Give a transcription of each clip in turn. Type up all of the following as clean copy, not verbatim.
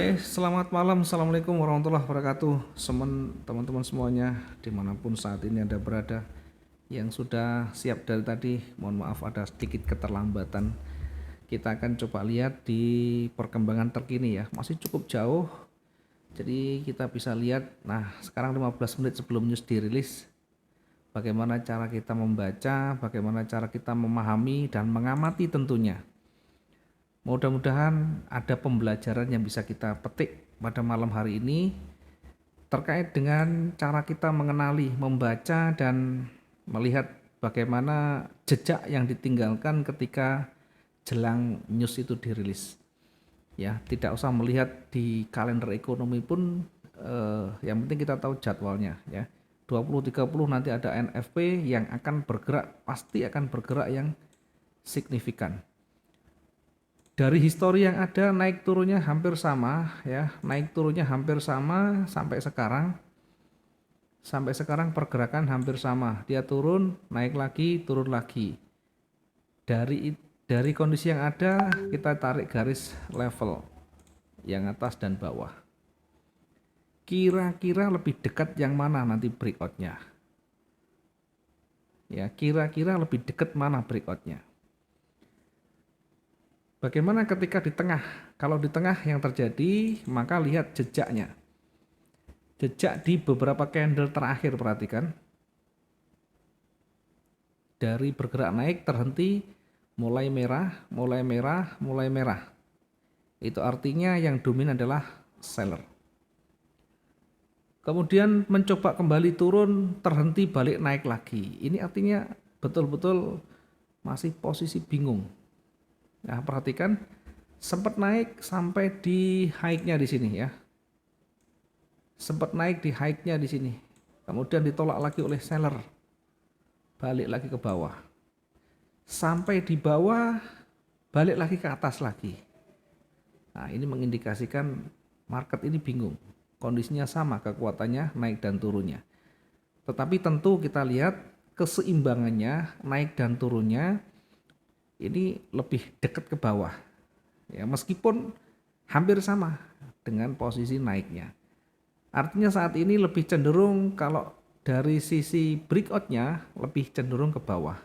Oke, selamat malam. Assalamualaikum warahmatullahi wabarakatuh. Teman-teman semuanya, dimanapun saat ini Anda berada, yang sudah siap dari tadi, mohon maaf ada sedikit keterlambatan. Kita akan coba lihat di perkembangan terkini ya, masih cukup jauh. Jadi kita bisa lihat, nah sekarang 15 menit sebelum news dirilis, bagaimana cara kita membaca, bagaimana cara kita memahami dan mengamati tentunya. Mudah-mudahan ada pembelajaran yang bisa kita petik pada malam hari ini terkait dengan cara kita mengenali, membaca dan melihat bagaimana jejak yang ditinggalkan ketika jelang news itu dirilis. Ya, tidak usah melihat di kalender ekonomi pun yang penting kita tahu jadwalnya ya. 2030 nanti ada NFP yang akan bergerak, pasti akan bergerak yang signifikan. Dari histori yang ada naik turunnya hampir sama ya, naik turunnya hampir sama sampai sekarang. Sampai sekarang pergerakan hampir sama. Dia turun, naik lagi, turun lagi. Dari kondisi yang ada kita tarik garis level yang atas dan bawah. Kira-kira lebih dekat yang mana nanti breakoutnya? Ya, kira-kira lebih dekat mana breakoutnya? Bagaimana ketika di tengah? Kalau di tengah yang terjadi, maka lihat jejaknya. Jejak di beberapa candle terakhir, perhatikan. Dari bergerak naik terhenti, mulai merah, mulai merah, mulai merah. Itu artinya yang dominan adalah seller. Kemudian mencoba kembali turun, terhenti balik naik lagi. Ini artinya betul-betul masih posisi bingung. Nah, perhatikan sempat naik sampai di high-nya di sini ya. Sempat naik di high-nya di sini. Kemudian ditolak lagi oleh seller. Balik lagi ke bawah. Sampai di bawah, balik lagi ke atas lagi. Nah, ini mengindikasikan market ini bingung. Kondisinya sama kekuatannya naik dan turunnya. Tetapi tentu kita lihat keseimbangannya naik dan turunnya ini lebih dekat ke bawah. Ya, meskipun hampir sama dengan posisi naiknya. Artinya saat ini lebih cenderung kalau dari sisi breakout-nya lebih cenderung ke bawah.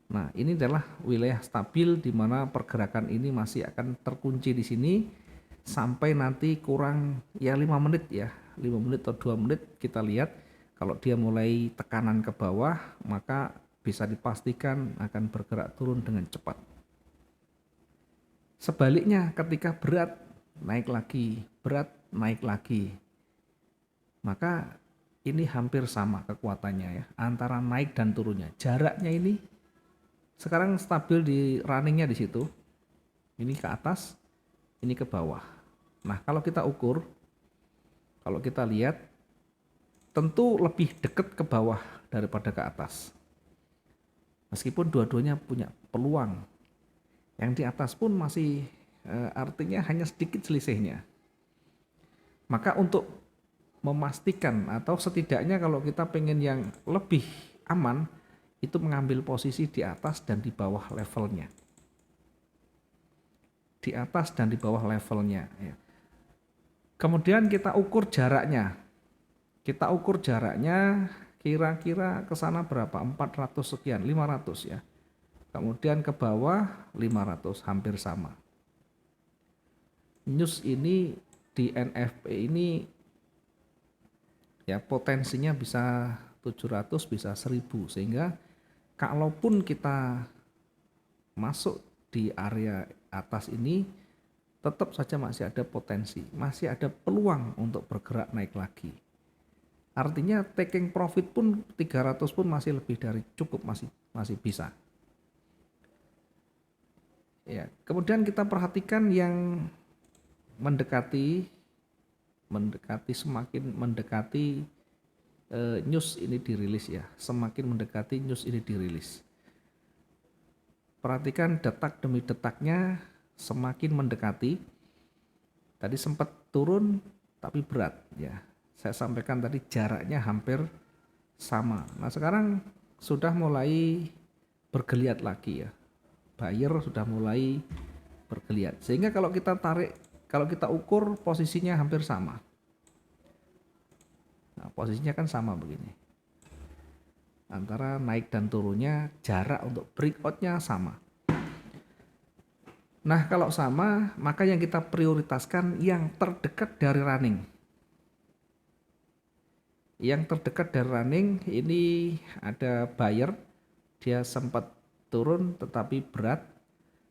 Nah, ini adalah wilayah stabil di mana pergerakan ini masih akan terkunci di sini sampai nanti kurang ya 5 menit ya. 5 menit atau 2 menit kita lihat kalau dia mulai tekanan ke bawah maka bisa dipastikan akan bergerak turun dengan cepat. Sebaliknya ketika berat naik lagi, berat naik lagi. Maka ini hampir sama kekuatannya ya antara naik dan turunnya. Jaraknya ini sekarang stabil di runningnya di situ. Ini ke atas, ini ke bawah. Nah, kalau kita ukur, kalau kita lihat tentu lebih dekat ke bawah daripada ke atas. Meskipun dua-duanya punya peluang. Yang di atas pun masih artinya hanya sedikit selisihnya. Maka untuk memastikan atau setidaknya kalau kita pengen yang lebih aman itu mengambil posisi di atas dan di bawah levelnya. Di atas dan di bawah levelnya ya. Kemudian kita ukur jaraknya. Kita ukur jaraknya kira-kira ke sana berapa? 400 sekian, 500 ya. Kemudian ke bawah 500, hampir sama. News ini di NFP ini ya potensinya bisa 700 bisa 1000 sehingga kalaupun kita masuk di area atas ini tetap saja masih ada potensi, masih ada peluang untuk bergerak naik lagi. Artinya taking profit pun 300 pun masih lebih dari cukup, masih bisa. Ya, kemudian kita perhatikan yang mendekati semakin mendekati news ini dirilis ya, semakin mendekati news ini dirilis. Perhatikan detak demi detaknya semakin mendekati. Tadi sempat turun tapi berat ya. Saya sampaikan tadi jaraknya hampir sama. Nah, sekarang sudah mulai bergeliat lagi ya. Buyer sudah mulai bergeliat. Sehingga kalau kita tarik Kalau kita ukur posisinya hampir sama. Nah, posisinya kan sama begini. Antara naik dan turunnya, jarak untuk breakoutnya sama. Nah, kalau sama, maka yang kita prioritaskan yang terdekat dari running. Yang terdekat dari running ini ada buyer, dia sempat turun tetapi berat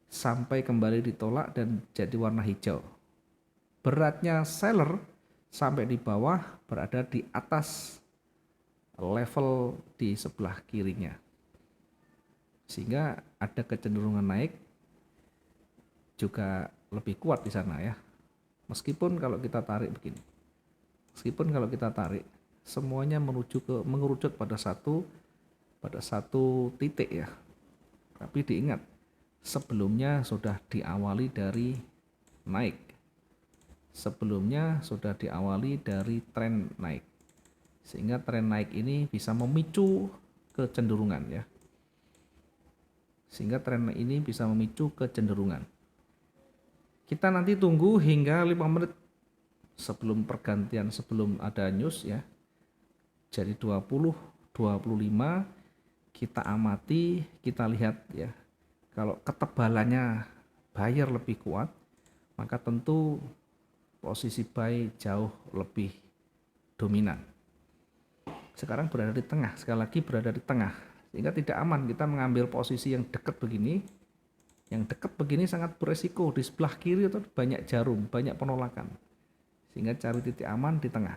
sampai kembali ditolak dan jadi warna hijau. Beratnya seller sampai di bawah berada di atas level di sebelah kirinya. Sehingga ada kecenderungan naik juga lebih kuat di sana ya. Meskipun kalau kita tarik begini. Meskipun kalau kita tarik semuanya mengerucut pada satu titik ya. Tapi diingat sebelumnya sudah diawali dari naik. Sebelumnya sudah diawali dari tren naik. Sehingga tren naik ini bisa memicu kecenderungan ya. Sehingga tren ini bisa memicu kecenderungan. Kita nanti tunggu hingga 5 menit sebelum pergantian, sebelum ada news ya. Jadi 20, 25 kita amati, kita lihat ya. Kalau ketebalannya buyer lebih kuat, maka tentu posisi buy jauh lebih dominan. Sekarang berada di tengah, sekali lagi berada di tengah, sehingga tidak aman kita mengambil posisi yang dekat begini. Yang dekat begini sangat beresiko, di sebelah kiri itu banyak jarum, banyak penolakan, sehingga cari titik aman di tengah.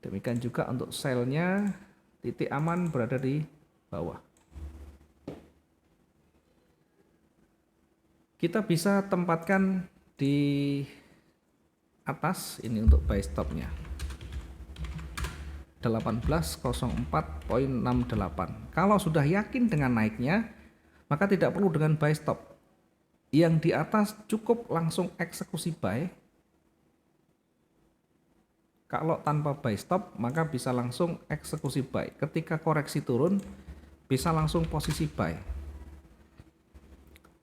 Demikian juga untuk sell-nya, titik aman berada di bawah. Kita bisa tempatkan di atas ini untuk buy stop-nya 1804.68. Kalau sudah yakin dengan naiknya, maka tidak perlu dengan buy stop. Yang di atas cukup langsung eksekusi buy. Kalau tanpa buy stop, maka bisa langsung eksekusi buy. Ketika koreksi turun, bisa langsung posisi buy.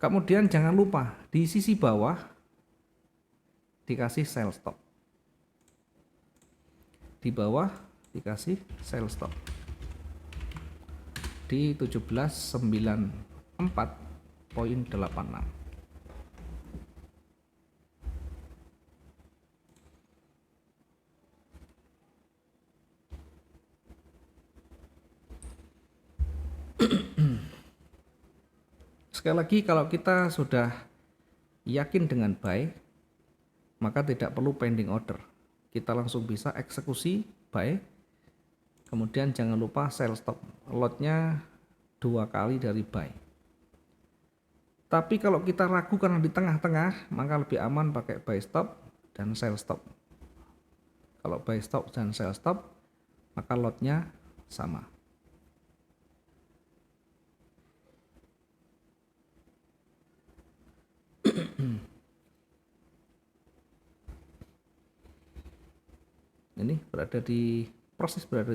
Kemudian jangan lupa di sisi bawah dikasih sell stop. Di bawah dikasih sell stop di 1794.86. Sekali lagi kalau kita sudah yakin dengan buy, maka tidak perlu pending order. Kita langsung bisa eksekusi buy. Kemudian jangan lupa sell stop. Lotnya 2 kali dari buy. Tapi kalau kita ragu karena di tengah-tengah, maka lebih aman pakai buy stop dan sell stop. Kalau buy stop dan sell stop, maka lotnya sama. Ini berada di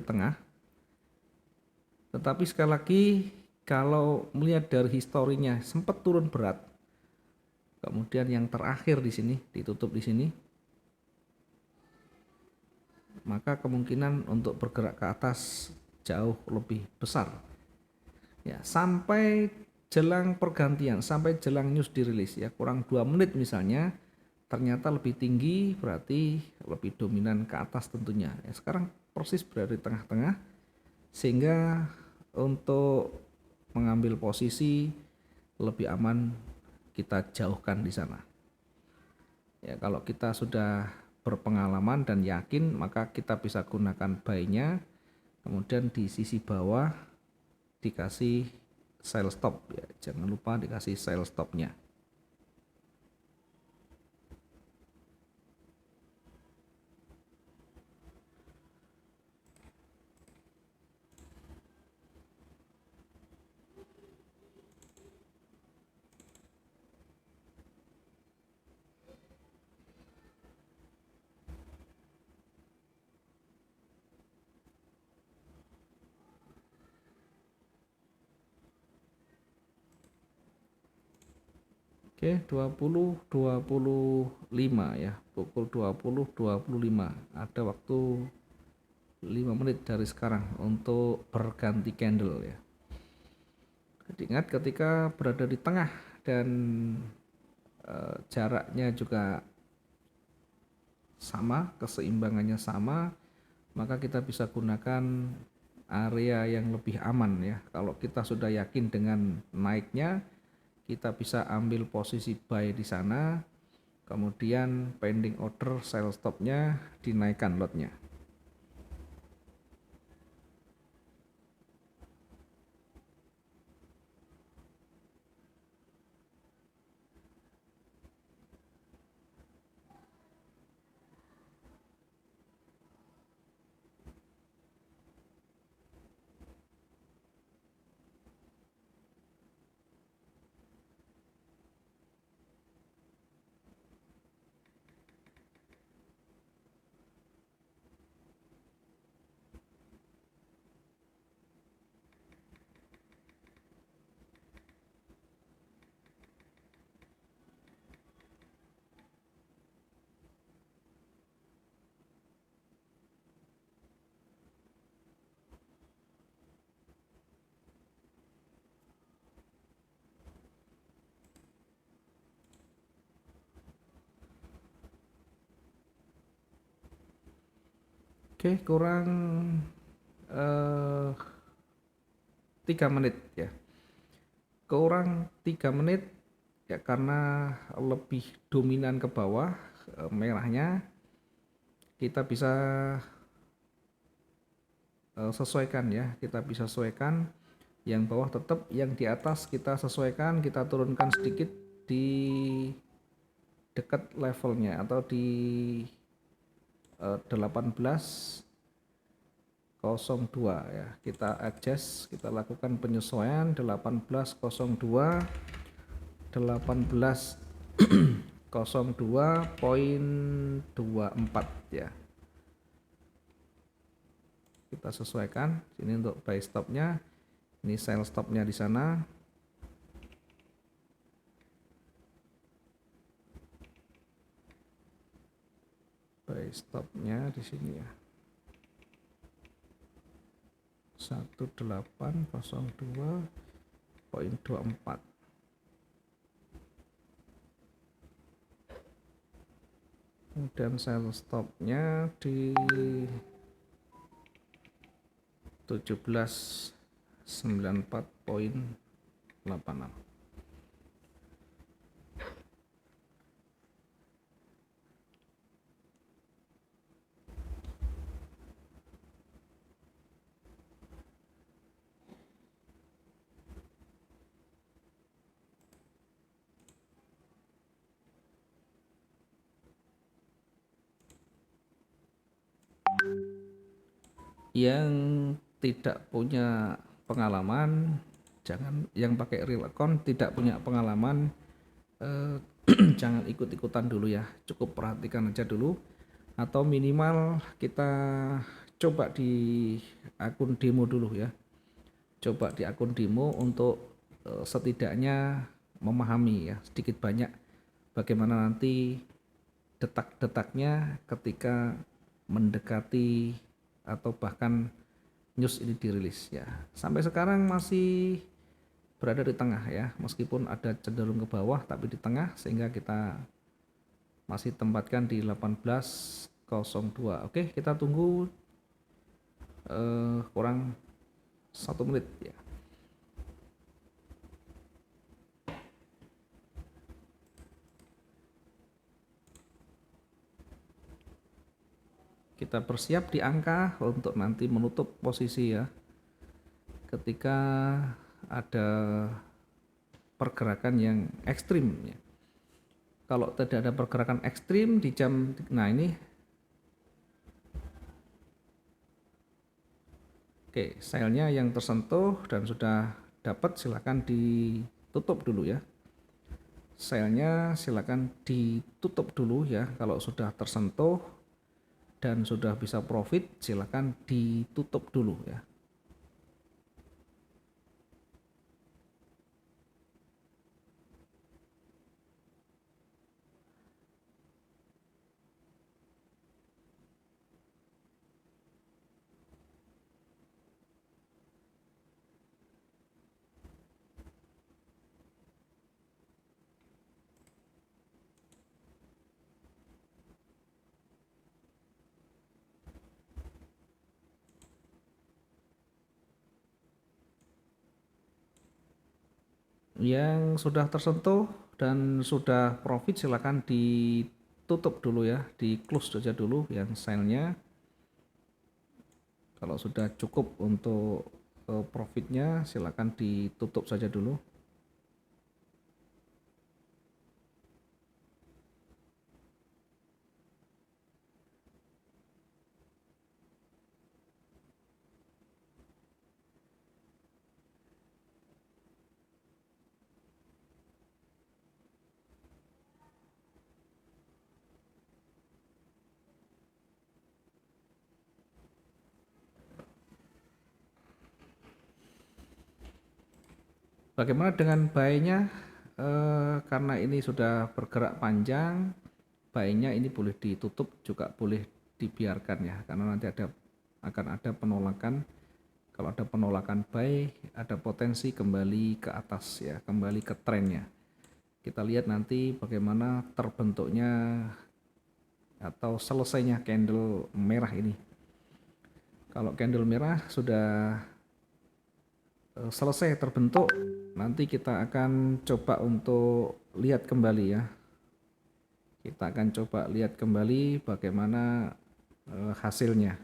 tengah. Tetapi sekali lagi kalau melihat dari historinya sempat turun berat. Kemudian yang terakhir di sini ditutup di sini. Maka kemungkinan untuk bergerak ke atas jauh lebih besar. Ya, sampai jelang pergantian, sampai jelang news dirilis ya, kurang 2 menit misalnya, ternyata lebih tinggi, berarti lebih dominan ke atas tentunya. Ya, sekarang persis berada di tengah-tengah, sehingga untuk mengambil posisi lebih aman kita jauhkan di sana. Ya, kalau kita sudah berpengalaman dan yakin, maka kita bisa gunakan buy-nya, kemudian di sisi bawah dikasih sell stop ya, jangan lupa dikasih sell stop-nya. Oke, 20.25 ya, pukul 20.25 ada waktu 5 menit dari sekarang untuk berganti candle ya. Jadi ingat ketika berada di tengah dan jaraknya juga sama, keseimbangannya sama, maka kita bisa gunakan area yang lebih aman ya. Kalau kita sudah yakin dengan naiknya, kita bisa ambil posisi buy di sana, kemudian pending order sell stopnya dinaikkan lotnya. Oke, kurang 3 menit ya. Kurang 3 menit ya, karena lebih dominan ke bawah merahnya, kita bisa sesuaikan ya, kita bisa sesuaikan yang bawah tetap, yang di atas kita sesuaikan, kita turunkan sedikit di dekat levelnya atau di 18.02 ya. Kita adjust, kita lakukan penyesuaian 18.02 18.02.24 ya. Kita sesuaikan ini untuk buy stopnya, ini sell stopnya di sana. Buy stopnya di sini ya, 18.02.24. Kemudian sell stopnya di 17.94.86. Yang tidak punya pengalaman, jangan, yang pakai real account tidak punya pengalaman, jangan ikut-ikutan dulu ya, cukup perhatikan aja dulu, atau minimal kita coba di akun demo dulu ya, coba di akun demo untuk setidaknya memahami ya sedikit banyak bagaimana nanti detak-detaknya ketika mendekati atau bahkan news ini dirilis ya. Sampai sekarang masih berada di tengah ya, meskipun ada cenderung ke bawah tapi di tengah, sehingga kita masih tempatkan di 18.02. Oke, kita tunggu kurang 1 menit ya. Kita bersiap di angka untuk nanti menutup posisi ya, ketika ada pergerakan yang ekstrim ya. Kalau tidak ada pergerakan ekstrim di jam, nah ini oke, selnya yang tersentuh dan sudah dapat silakan ditutup dulu ya. Selnya silakan ditutup dulu ya. Kalau sudah tersentuh dan sudah bisa profit, silakan ditutup dulu ya. Yang sudah tersentuh dan sudah profit silakan ditutup dulu ya, di close saja dulu yang sell-nya. Kalau sudah cukup untuk profitnya silakan ditutup saja dulu. Bagaimana dengan buy-nya? Karena ini sudah bergerak panjang, buy-nya ini boleh ditutup juga boleh dibiarkan ya, karena nanti akan ada penolakan. Kalau ada penolakan buy, ada potensi kembali ke atas ya, kembali ke trennya. Kita lihat nanti bagaimana terbentuknya atau selesainya candle merah ini. Kalau candle merah sudah selesai terbentuk, nanti kita akan coba untuk lihat kembali ya. Kita akan coba lihat kembali bagaimana hasilnya.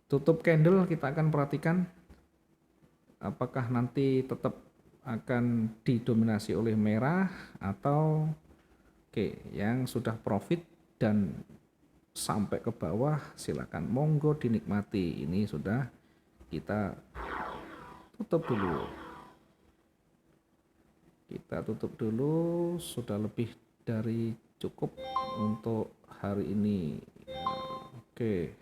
Tutup candle kita akan perhatikan apakah nanti tetap akan didominasi oleh merah atau yang sudah profit dan sampai ke bawah silakan monggo dinikmati. Ini sudah kita tutup dulu. Kita tutup dulu, sudah lebih dari cukup untuk hari ini. Oke.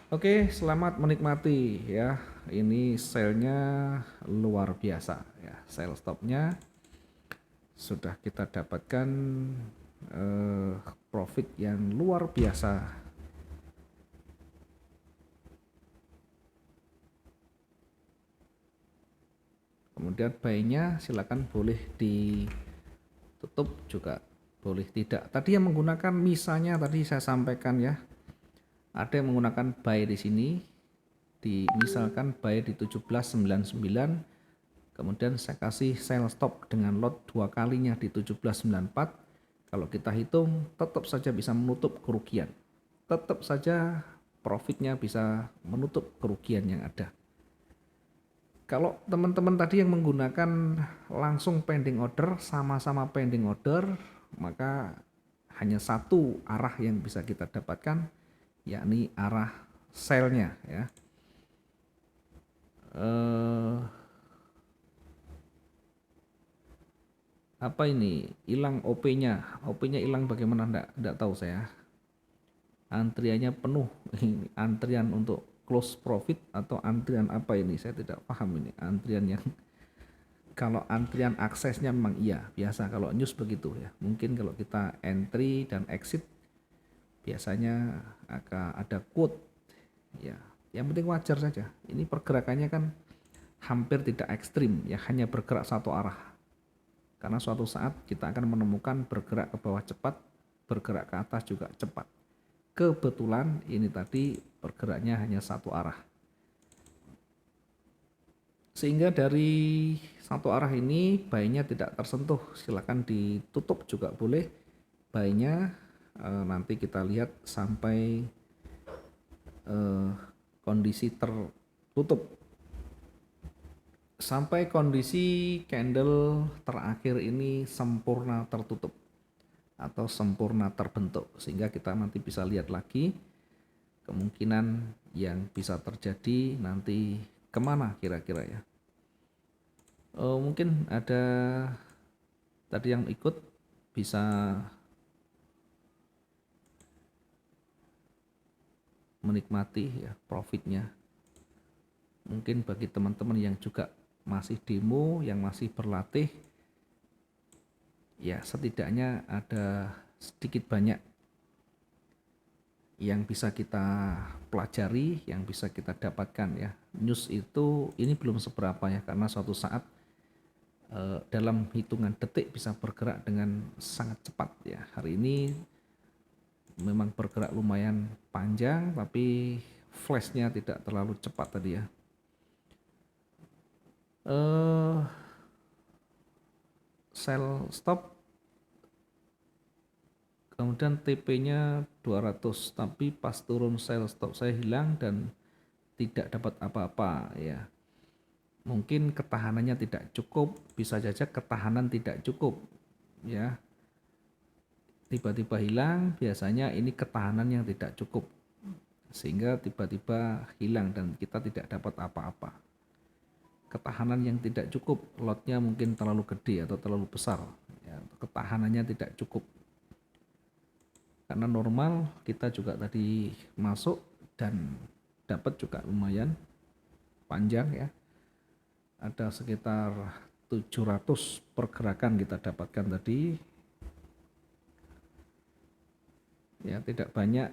Oke, selamat menikmati ya. Ini sale-nya luar biasa ya. Sale stop-nya sudah kita dapatkan profit yang luar biasa. Kemudian buy-nya silakan boleh ditutup juga boleh tidak. Tadi yang menggunakan misalnya tadi saya sampaikan ya. Ada yang menggunakan buy di sini, misalkan buy di 17.99, kemudian saya kasih sell stop dengan lot 2 kalinya di 17.94. Kalau kita hitung tetap saja bisa menutup kerugian, tetap saja profitnya bisa menutup kerugian yang ada. Kalau teman-teman tadi yang menggunakan langsung pending order, sama-sama pending order, maka hanya satu arah yang bisa kita dapatkan, yakni arah sell-nya ya. Apa ini hilang OP-nya? OP-nya hilang bagaimana? Enggak tahu saya. Antriannya penuh. Ini antrian untuk close profit atau antrian apa ini? Saya tidak paham ini. Antrian yang kalau antrian aksesnya memang iya, biasa kalau news begitu ya. Mungkin kalau kita entry dan exit biasanya akan ada quote ya. Yang penting wajar saja. Ini pergerakannya kan hampir tidak ekstrim ya, hanya bergerak satu arah. Karena suatu saat kita akan menemukan bergerak ke bawah cepat, bergerak ke atas juga cepat. Kebetulan ini tadi bergeraknya hanya satu arah. Sehingga dari satu arah ini buy-nya tidak tersentuh, silakan ditutup juga boleh. Buy-nya nanti kita lihat sampai kondisi tertutup, sampai kondisi candle terakhir ini sempurna tertutup atau sempurna terbentuk, sehingga kita nanti bisa lihat lagi kemungkinan yang bisa terjadi nanti kemana kira-kira ya. Mungkin ada tadi yang ikut bisa menikmati ya profitnya. Mungkin bagi teman-teman yang juga masih demo, yang masih berlatih, ya setidaknya ada sedikit banyak yang bisa kita pelajari, yang bisa kita dapatkan ya. News itu ini belum seberapa ya, karena suatu saat dalam hitungan detik bisa bergerak dengan sangat cepat ya. Hari ini memang bergerak lumayan panjang, tapi flashnya tidak terlalu cepat tadi ya. eh Sell stop, kemudian TP-nya 200, tapi pas turun sell stop saya hilang dan tidak dapat apa-apa ya. Mungkin ketahanannya tidak cukup, bisa saja ketahanan tidak cukup ya. Tiba-tiba hilang, biasanya ini ketahanan yang tidak cukup sehingga tiba-tiba hilang dan kita tidak dapat apa-apa. Ketahanan yang tidak cukup, lotnya mungkin terlalu gede atau terlalu besar ya, ketahanannya tidak cukup. Karena normal kita juga tadi masuk dan dapat juga lumayan panjang ya, ada sekitar 700 pergerakan kita dapatkan tadi ya, tidak banyak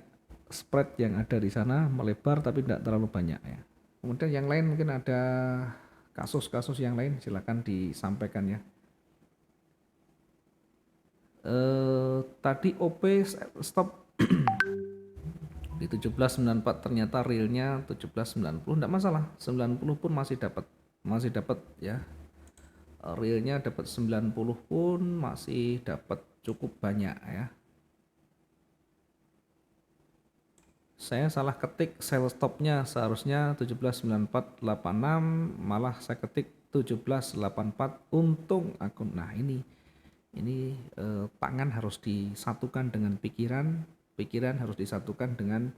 spread yang ada di sana, melebar tapi tidak terlalu banyak ya. Kemudian yang lain mungkin ada kasus-kasus yang lain, silakan disampaikan ya. Tadi OP stop di 1794, ternyata realnya 1790, enggak masalah, 90 pun masih dapat ya. Realnya dapat 90 pun masih dapat cukup banyak ya. Saya salah ketik sell stopnya, seharusnya 179486, malah saya ketik 1784, untung akun. Nah ini tangan harus disatukan dengan pikiran, pikiran harus disatukan dengan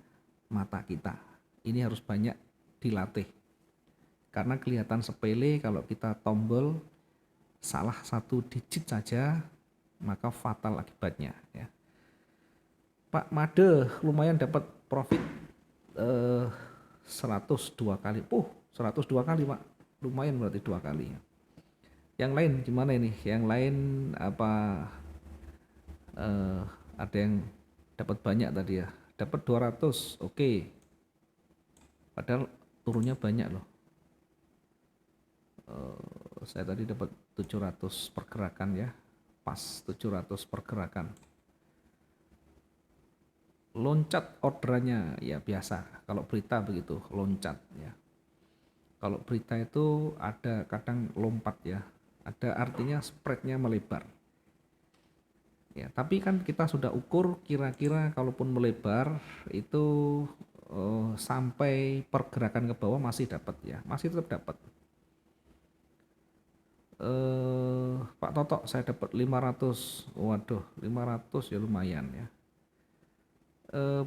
mata kita. Ini harus banyak dilatih. Karena kelihatan sepele kalau kita tombol salah satu digit saja, maka fatal akibatnya ya. Pak Made lumayan dapat profit 102 kali. 102 kali Pak. Lumayan berarti 2 kali. Yang lain gimana ini? Yang lain apa ada yang dapat banyak tadi ya? Dapat 200. Oke. Padahal turunnya banyak loh. Saya tadi dapat 700 pergerakan ya. Pas 700 pergerakan. Loncat orderannya ya biasa, kalau berita begitu loncat ya. Kalau berita itu ada kadang lompat ya, ada artinya spreadnya melebar ya. Tapi kan kita sudah ukur kira-kira kalaupun melebar itu sampai pergerakan ke bawah masih dapat ya, masih tetap dapat. Pak Totok saya dapat 500, waduh 500 ya lumayan ya.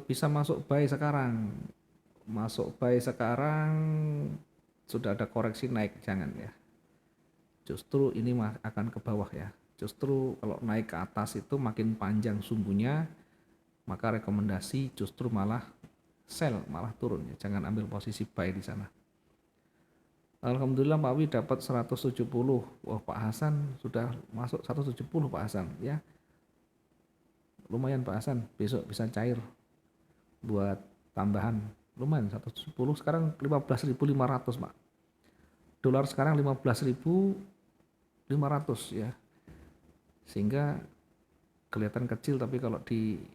Bisa masuk buy sekarang, sudah ada koreksi naik, jangan ya, justru ini akan ke bawah ya. Justru kalau naik ke atas itu makin panjang sumbunya, maka rekomendasi justru malah sell, malah turun ya, jangan ambil posisi buy di sana. Alhamdulillah Pak Wi dapat 170. Wah Pak Hasan sudah masuk 170 Pak Hasan ya, lumayan Pak Hasan, besok bisa cair buat tambahan, lumayan 170. Sekarang 15.500 Pak, dolar sekarang 15.500 ya, sehingga kelihatan kecil tapi kalau dicuci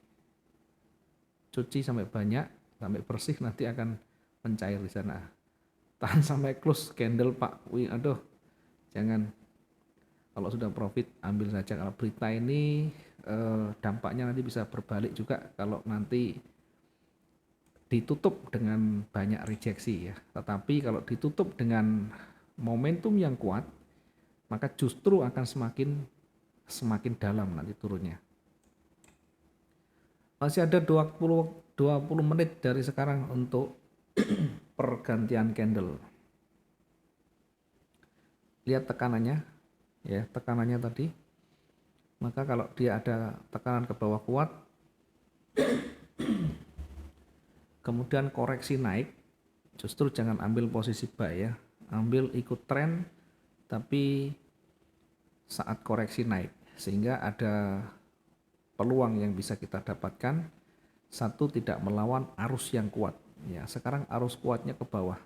sampai banyak, sampai bersih nanti akan mencair di sana. Tahan sampai close candle Pak Wih, aduh jangan, kalau sudah profit ambil saja. Kalau berita ini dampaknya nanti bisa berbalik juga kalau nanti ditutup dengan banyak rejeksi ya. Tetapi kalau ditutup dengan momentum yang kuat, maka justru akan semakin dalam nanti turunnya. Masih ada 20 menit dari sekarang untuk pergantian candle. Lihat tekanannya ya, tekanannya tadi. Maka kalau dia ada tekanan ke bawah kuat, kemudian koreksi naik, justru jangan ambil posisi buy ya, ambil ikut tren tapi saat koreksi naik, sehingga ada peluang yang bisa kita dapatkan. Satu, tidak melawan arus yang kuat ya. Sekarang arus kuatnya ke bawah,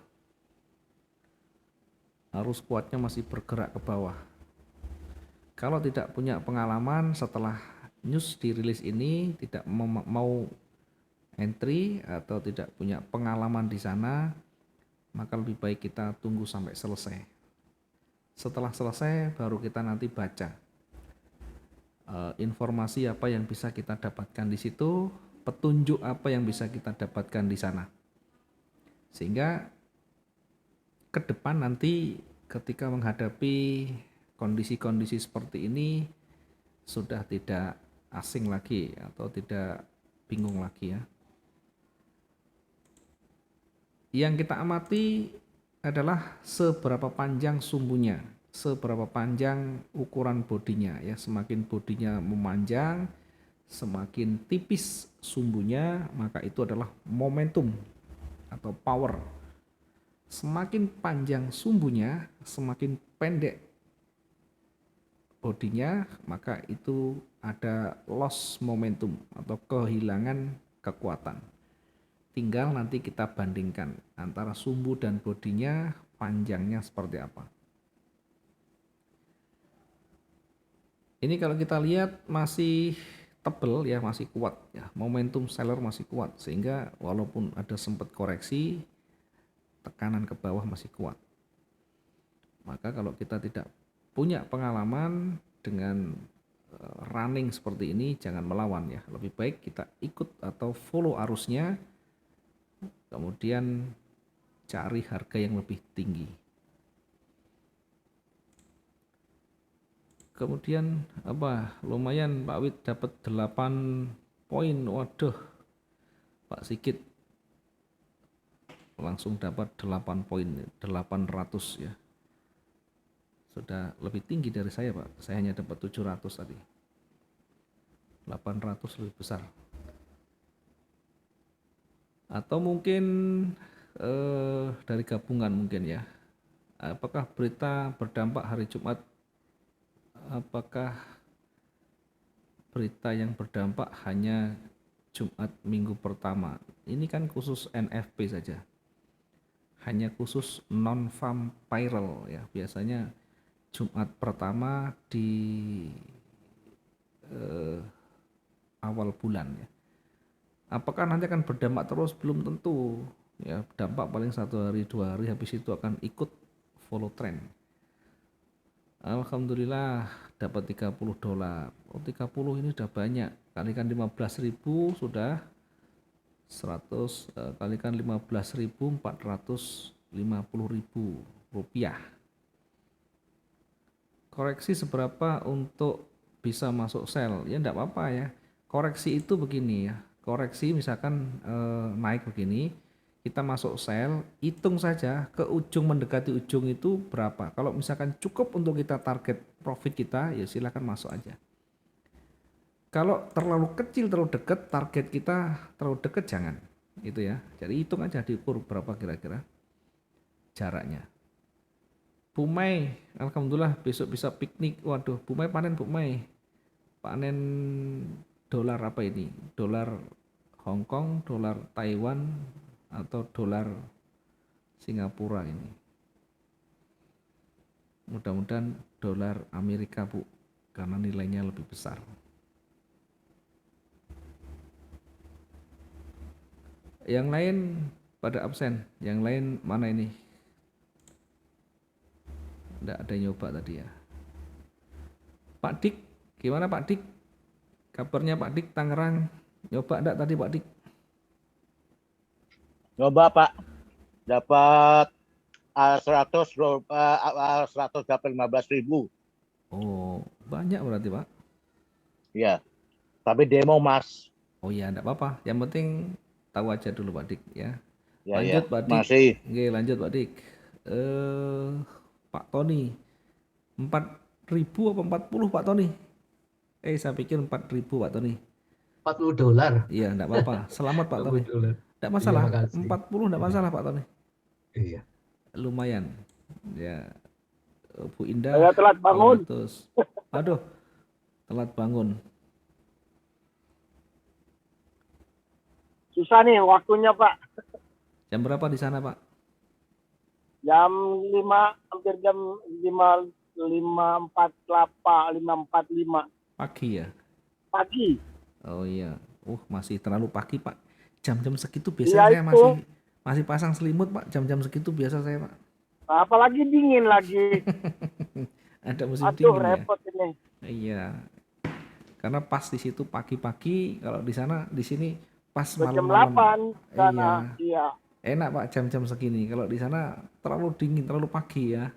arus kuatnya masih bergerak ke bawah. Kalau tidak punya pengalaman setelah news dirilis ini, tidak mau entry atau tidak punya pengalaman di sana, maka lebih baik kita tunggu sampai selesai. Setelah selesai baru kita nanti baca informasi apa yang bisa kita dapatkan di situ, petunjuk apa yang bisa kita dapatkan di sana. Sehingga ke depan nanti ketika menghadapi kondisi-kondisi seperti ini sudah tidak asing lagi atau tidak bingung lagi ya. Yang kita amati adalah seberapa panjang sumbunya, seberapa panjang ukuran bodinya ya. Semakin bodinya memanjang, semakin tipis sumbunya, maka itu adalah momentum atau power. Semakin panjang sumbunya, semakin pendek bodinya, maka itu ada loss momentum atau kehilangan kekuatan. Tinggal nanti kita bandingkan antara sumbu dan bodinya panjangnya seperti apa. Ini kalau kita lihat masih tebel ya, masih kuat ya, momentum seller masih kuat sehingga walaupun ada sempat koreksi, tekanan ke bawah masih kuat. Maka kalau kita tidak punya pengalaman dengan running seperti ini, jangan melawan ya. Lebih baik kita ikut atau follow arusnya, kemudian cari harga yang lebih tinggi. Kemudian lumayan Pak Wid dapat 8 poin. Waduh, Pak Sigit langsung dapat 8 poin, 800 ya. Sudah lebih tinggi dari saya Pak, saya hanya dapat 700 tadi. 800 lebih besar. Atau mungkin dari gabungan mungkin ya. Apakah berita berdampak hari Jumat? Apakah berita yang berdampak hanya Jumat minggu pertama? Ini kan khusus NFP saja. Hanya khusus non-farm payroll ya. Biasanya Jumat pertama di awal bulan ya. Apakah nanti akan berdampak terus? Belum tentu ya. Dampak paling 1 hari 2 hari, habis itu akan ikut follow trend. Alhamdulillah dapat $30. Oh, 30 ini sudah banyak. Kalikan 15.000 sudah 100, kalikan 15.000 450.000 rupiah. Koreksi seberapa untuk bisa masuk sell? Ya enggak apa-apa ya. Koreksi itu begini ya. Koreksi misalkan naik begini, kita masuk sell, hitung saja ke ujung mendekati ujung itu berapa. Kalau misalkan cukup untuk kita target profit kita, ya silakan masuk aja. Kalau terlalu kecil, terlalu dekat, target kita terlalu dekat, jangan. Itu ya. Jadi hitung aja, diukur berapa kira-kira jaraknya. Bumai, alhamdulillah besok bisa piknik. Waduh, Bumai panen Bumai. Panen dolar apa ini? Dolar Hong Kong, dolar Taiwan, atau dolar Singapura ini. Mudah-mudahan dolar Amerika Bu, karena nilainya lebih besar. Yang lain pada absen, yang lain mana ini? Enggak ada yang nyoba tadi ya. Pak Dik, gimana Pak Dik? Kabarnya Pak Dik Tangerang, nyoba enggak tadi Pak Dik? Nyoba Pak, dapat 100 dapat 15.000. Oh, banyak berarti Pak? Iya, tapi demo Mas. Oh iya, enggak apa-apa. Yang penting tahu aja dulu Pak Dik ya. Ya, Lanjut ya. Pak Dik. Masih. Oke, lanjut Pak Dik. Pak Tony, 4.000 apa 40 Pak Tony? Saya pikir 4.000 Pak Tony. $40. Iya, enggak apa-apa. Selamat Pak Tony. $40. Enggak masalah. Iya, makasih. 40 enggak masalah Pak Tony. Iya. Lumayan. Ya. Bu Indah. Saya telat bangun. 200. Aduh. Telat bangun. Susah nih waktunya Pak. Jam berapa di sana Pak? Jam 5, hampir jam 5.45. Pagi ya? Pagi. Oh iya. Masih terlalu pagi Pak. jam-jam segitu Iya biasanya saya itu. masih pasang selimut Pak, jam-jam segitu biasa saya Pak. Apalagi dingin lagi. Ada musim Aduh, dingin ya. repot ini. Iya, karena pas di situ pagi-pagi, kalau di sana di sini pas Udah jam malam-malam. 8 sana. Iya, Iya. enak Pak jam-jam segini. Kalau di sana terlalu dingin, terlalu pagi ya.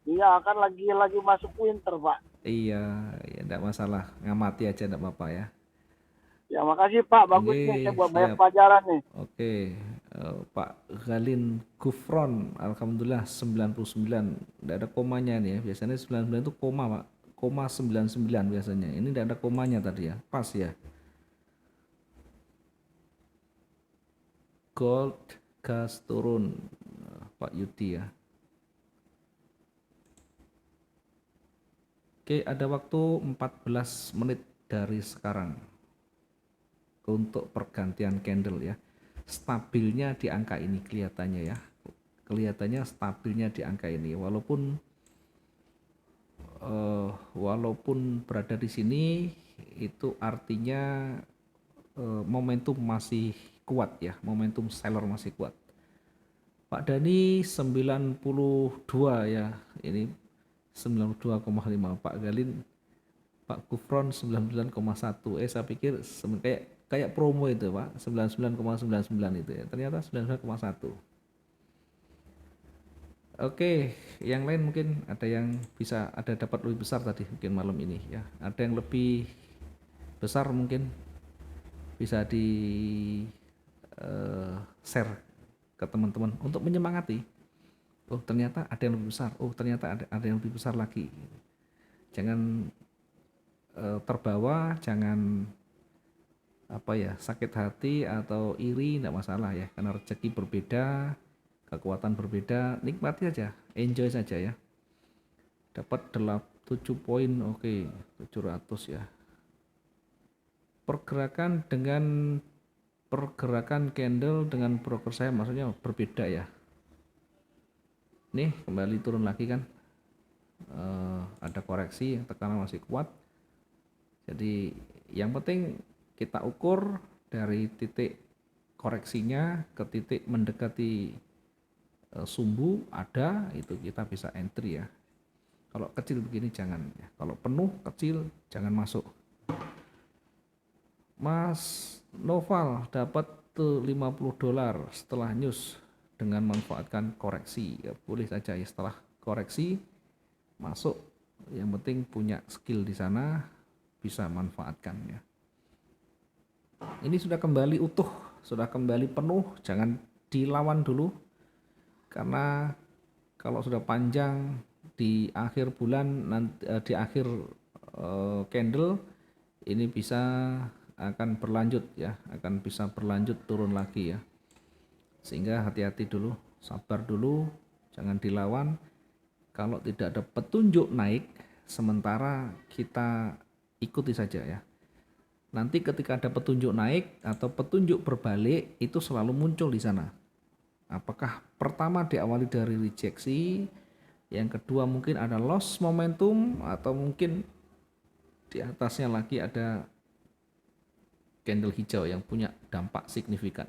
Iya, kan lagi masuk winter, Pak. Iya, ya enggak masalah, ngamati aja enggak apa-apa ya. Ya, makasih Pak. Bagus nih, saya Oke, buat banyak siap. pelajaran nih. Oke, Pak Galin Gufron, alhamdulillah 99. Enggak ada komanya nih ya. Biasanya 99 itu koma, Pak. Koma 99 biasanya. Ini enggak ada komanya tadi ya. Pas ya. Gold gas turun, Pak Yudi ya. Oke, ada waktu 14 menit dari sekarang untuk pergantian candle ya. Stabilnya di angka ini kelihatannya ya. Kelihatannya stabilnya di angka ini walaupun berada di sini itu artinya momentum masih kuat ya, momentum seller masih kuat. Pak Dani 92 ya, ini 92,5. Pak Galin, Pak Gufron 99,1. Saya pikir kayak promo itu Pak, 99,99 itu ya. Ternyata 99,1. Oke, yang lain mungkin ada yang bisa ada dapat lebih besar tadi mungkin malam ini ya. Ada yang lebih besar mungkin bisa di share ke teman-teman untuk menyemangati. Oh ternyata ada yang lebih besar. Oh ternyata ada yang lebih besar lagi. Jangan terbawa, jangan sakit hati atau iri, tidak masalah ya. Karena rezeki berbeda, kekuatan berbeda, nikmati aja, enjoy saja ya. Dapat 7 poin, oke, 700 ya. Pergerakan candle dengan broker saya maksudnya berbeda ya. Nih kembali turun lagi kan, ada koreksi, tekanan masih kuat. Jadi yang penting kita ukur dari titik koreksinya ke titik mendekati sumbu ada, itu kita bisa entry ya. Kalau kecil begini jangan ya. Kalau penuh kecil jangan masuk. Mas Noval dapat $50 setelah news dengan memanfaatkan koreksi ya, boleh saja ya, setelah koreksi masuk, yang penting punya skill di sana, bisa manfaatkan ya. Ini sudah kembali utuh, sudah kembali penuh, jangan dilawan dulu, karena kalau sudah panjang di akhir bulan nanti, di akhir candle ini akan berlanjut ya, akan bisa berlanjut turun lagi ya. Sehingga hati-hati dulu, sabar dulu, jangan dilawan. Kalau tidak ada petunjuk naik, sementara kita ikuti saja ya. Nanti ketika ada petunjuk naik atau petunjuk berbalik, itu selalu muncul di sana. Apakah pertama diawali dari rejeksi, yang kedua mungkin ada loss momentum, atau mungkin di atasnya lagi ada candle hijau yang punya dampak signifikan.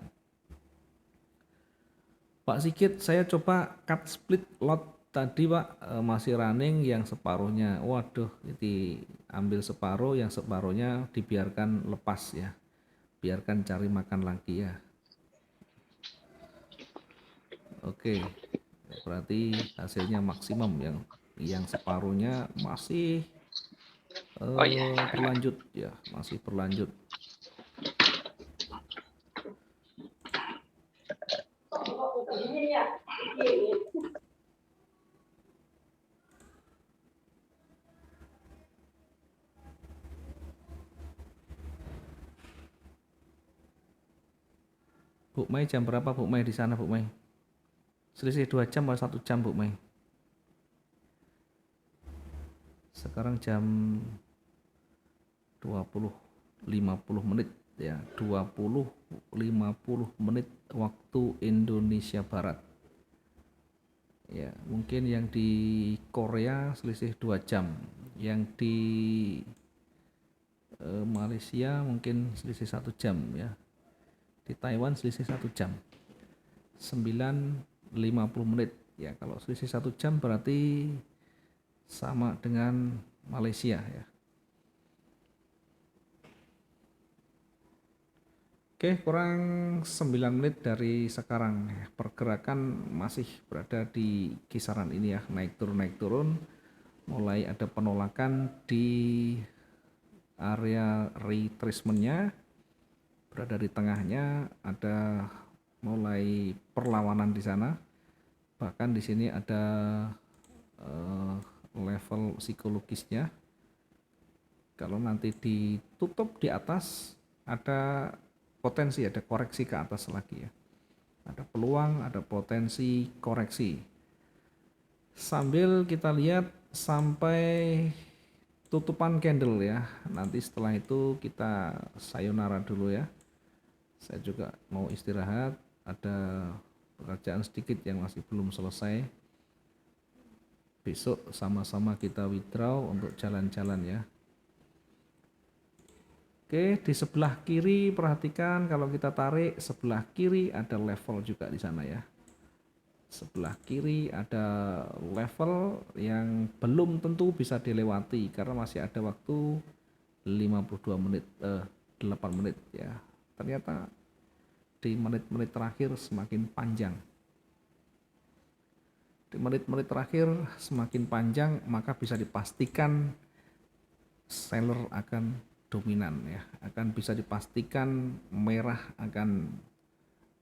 Pak Sigit, saya coba cut split lot tadi Pak, masih running, yang separuhnya, waduh, itu ambil separuh, yang separuhnya dibiarkan lepas ya, biarkan cari makan lagi ya. Oke, berarti hasilnya maksimum, yang separuhnya masih berlanjut ya, masih berlanjut. Bu Mei jam berapa Bu Mei di sana Bu Mei? Selisih 2 jam atau 1 jam Bu Mei? Sekarang jam 20.50 menit ya, 20.50 menit waktu Indonesia Barat. Ya, mungkin yang di Korea selisih 2 jam, yang di Malaysia mungkin selisih 1 jam ya. Di Di Taiwan selisih 1 jam, 9.50 menit. Ya, kalau selisih 1 jam berarti sama dengan Malaysia ya. Oke, kurang 9 menit dari sekarang. Pergerakan masih berada di kisaran ini ya, naik turun. Mulai ada penolakan di area retracement-nya, berada di tengahnya, ada mulai perlawanan di sana. Bahkan di sini ada level psikologisnya. Kalau nanti ditutup di atas, ada potensi, ada koreksi ke atas lagi ya. Ada peluang, ada potensi koreksi. Sambil kita lihat sampai tutupan candle ya. Nanti setelah itu kita sayonara dulu ya. Saya juga mau istirahat, ada pekerjaan sedikit yang masih belum selesai. Besok sama-sama kita withdraw untuk jalan-jalan ya. Oke, di sebelah kiri perhatikan kalau kita tarik sebelah kiri ada level juga di sana ya. Sebelah kiri ada level yang belum tentu bisa dilewati karena masih ada waktu 52 menit, 8 menit ya. Ternyata di menit-menit terakhir semakin panjang. Di menit-menit terakhir semakin panjang, maka bisa dipastikan seller akan dominan ya, akan bisa dipastikan merah akan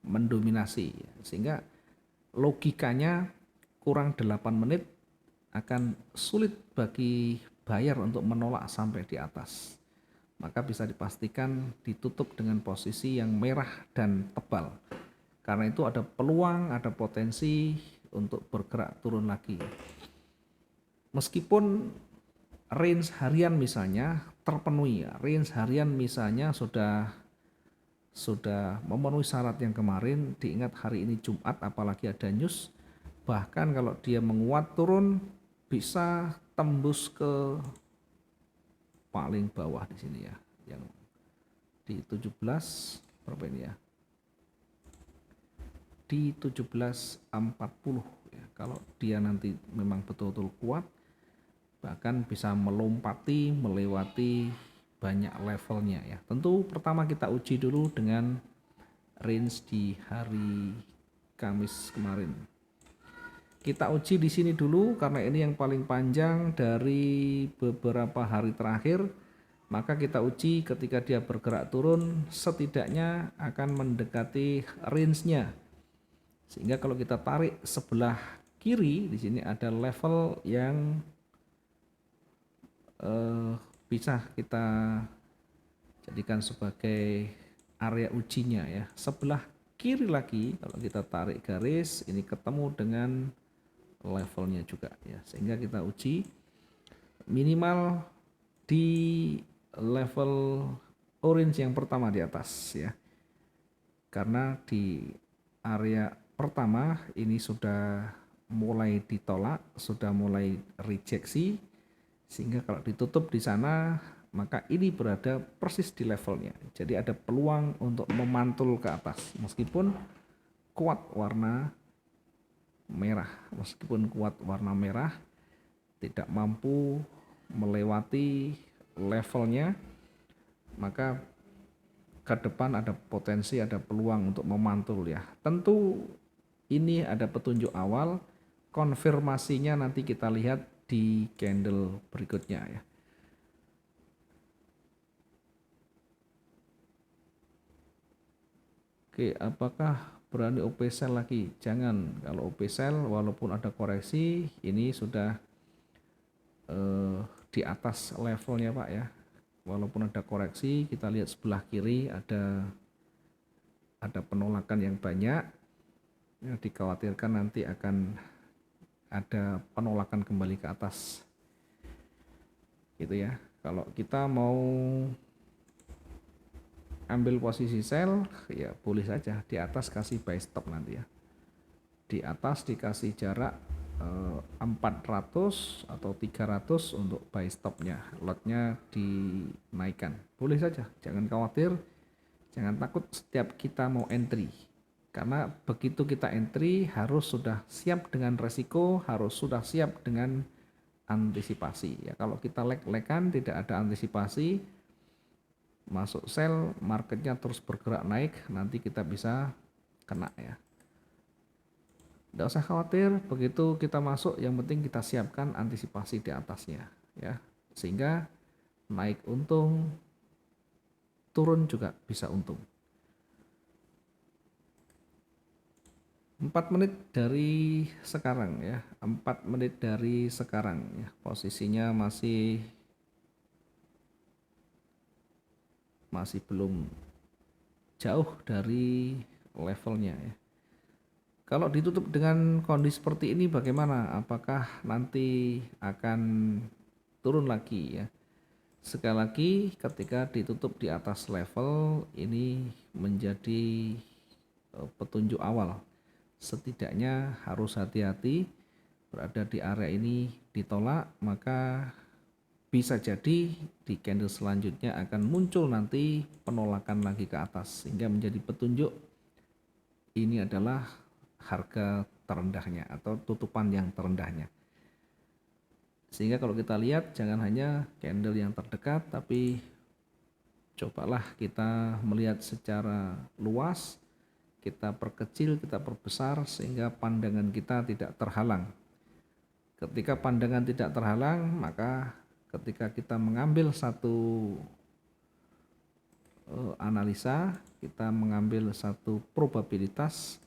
mendominasi ya. Sehingga logikanya kurang 8 menit akan sulit bagi buyer untuk menolak sampai di atas. Maka bisa dipastikan ditutup dengan posisi yang merah dan tebal. Karena itu ada peluang, ada potensi untuk bergerak turun lagi. Meskipun range harian misalnya terpenuhi ya, range harian misalnya sudah memenuhi syarat yang kemarin, diingat hari ini Jumat apalagi ada news, bahkan kalau dia menguat turun bisa tembus ke paling bawah di sini ya, yang di 17 berapa ini ya, di 17.40 ya. Kalau dia nanti memang betul-betul kuat, bahkan bisa melewati banyak levelnya ya. Tentu pertama kita uji dulu dengan range di hari Kamis kemarin. Kita uji di sini dulu karena ini yang paling panjang dari beberapa hari terakhir. Maka kita uji ketika dia bergerak turun setidaknya akan mendekati range-nya. Sehingga kalau kita tarik sebelah kiri di sini ada level yang bisa kita jadikan sebagai area ujinya ya. Sebelah kiri lagi kalau kita tarik garis ini ketemu dengan levelnya juga ya. Sehingga kita uji minimal di level orange yang pertama di atas ya. Karena di area pertama ini sudah mulai ditolak, sudah mulai rejeksi, sehingga kalau ditutup di sana maka ini berada persis di levelnya. Jadi ada peluang untuk memantul ke atas meskipun kuat warna merah, tidak mampu melewati levelnya, maka ke depan ada potensi, ada peluang untuk memantul ya. Tentu ini ada petunjuk awal, konfirmasinya nanti kita lihat di candle berikutnya ya. Oke, apakah berani OP sell lagi? Jangan. Kalau OP sell walaupun ada koreksi, ini sudah di atas levelnya Pak ya. Walaupun ada koreksi, kita lihat sebelah kiri ada penolakan yang banyak. Ya, dikhawatirkan nanti akan ada penolakan kembali ke atas. Gitu ya. Kalau kita mau ambil posisi sell, ya boleh saja di atas kasih buy stop nanti ya. Di atas dikasih jarak 400 atau 300 untuk buy stopnya, lotnya dinaikkan. Boleh saja, jangan khawatir, Jangan takut setiap kita mau entry. Karena begitu kita entry harus sudah siap dengan resiko, harus sudah siap dengan antisipasi. Ya, kalau kita lek-lekan tidak ada antisipasi, masuk sell, marketnya terus bergerak naik, nanti kita bisa kena ya. Tidak usah khawatir, begitu kita masuk yang penting kita siapkan antisipasi di atasnya ya. Sehingga naik untung, turun juga bisa untung. 4 menit dari sekarang ya, 4 menit dari sekarang ya. Posisinya masih belum jauh dari levelnya ya. Kalau ditutup dengan kondisi seperti ini bagaimana? Apakah nanti akan turun lagi ya? Sekali lagi ketika ditutup di atas level ini menjadi petunjuk awal. Setidaknya harus hati-hati, berada di area ini ditolak, maka bisa jadi di candle selanjutnya akan muncul nanti penolakan lagi ke atas, sehingga menjadi petunjuk ini adalah harga terendahnya atau tutupan yang terendahnya. Sehingga kalau kita lihat jangan hanya candle yang terdekat, tapi cobalah kita melihat secara luas, kita perkecil, kita perbesar sehingga pandangan kita tidak terhalang. Ketika pandangan tidak terhalang, maka ketika kita mengambil satu analisa, kita mengambil satu probabilitas,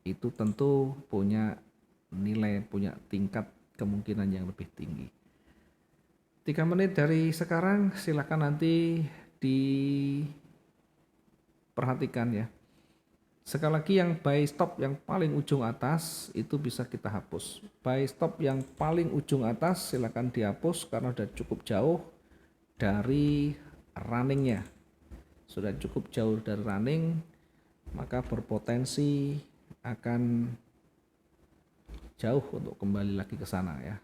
itu tentu punya nilai, punya tingkat kemungkinan yang lebih tinggi. 3 menit dari sekarang silakan nanti diperhatikan ya. Sekali lagi yang buy stop yang paling ujung atas itu bisa kita hapus. Buy stop yang paling ujung atas silakan dihapus karena sudah cukup jauh dari runningnya. Sudah cukup jauh dari running, maka berpotensi akan jauh untuk kembali lagi ke sana ya.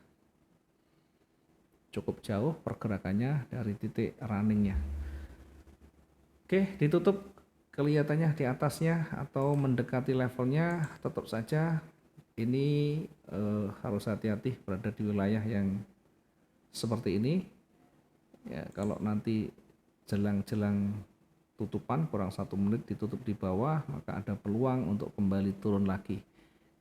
Cukup jauh pergerakannya dari titik runningnya. Oke, ditutup kelihatannya di atasnya atau mendekati levelnya, tetap saja ini harus hati-hati berada di wilayah yang seperti ini ya. Kalau nanti jelang-jelang tutupan kurang 1 menit ditutup di bawah, maka ada peluang untuk kembali turun lagi.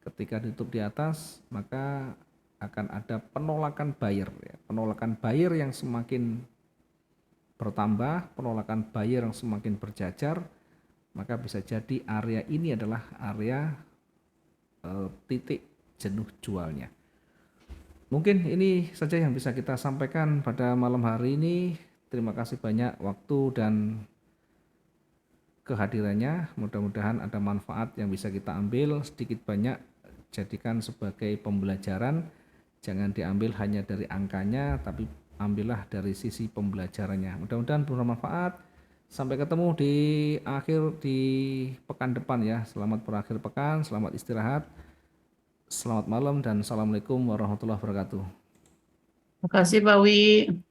Ketika ditutup di atas, maka akan ada penolakan buyer ya. Penolakan buyer yang semakin bertambah, penolakan buyer yang semakin berjajar, maka bisa jadi area ini adalah area titik jenuh jualnya. Mungkin ini saja yang bisa kita sampaikan pada malam hari ini. Terima kasih banyak waktu dan kehadirannya. Mudah-mudahan ada manfaat yang bisa kita ambil sedikit banyak, jadikan sebagai pembelajaran. Jangan diambil hanya dari angkanya, tapi ambillah dari sisi pembelajarannya. Mudah-mudahan bermanfaat. Sampai ketemu di pekan depan ya. Selamat berakhir pekan, selamat istirahat, selamat malam dan assalamualaikum warahmatullahi wabarakatuh. Terima kasih Pak Wi.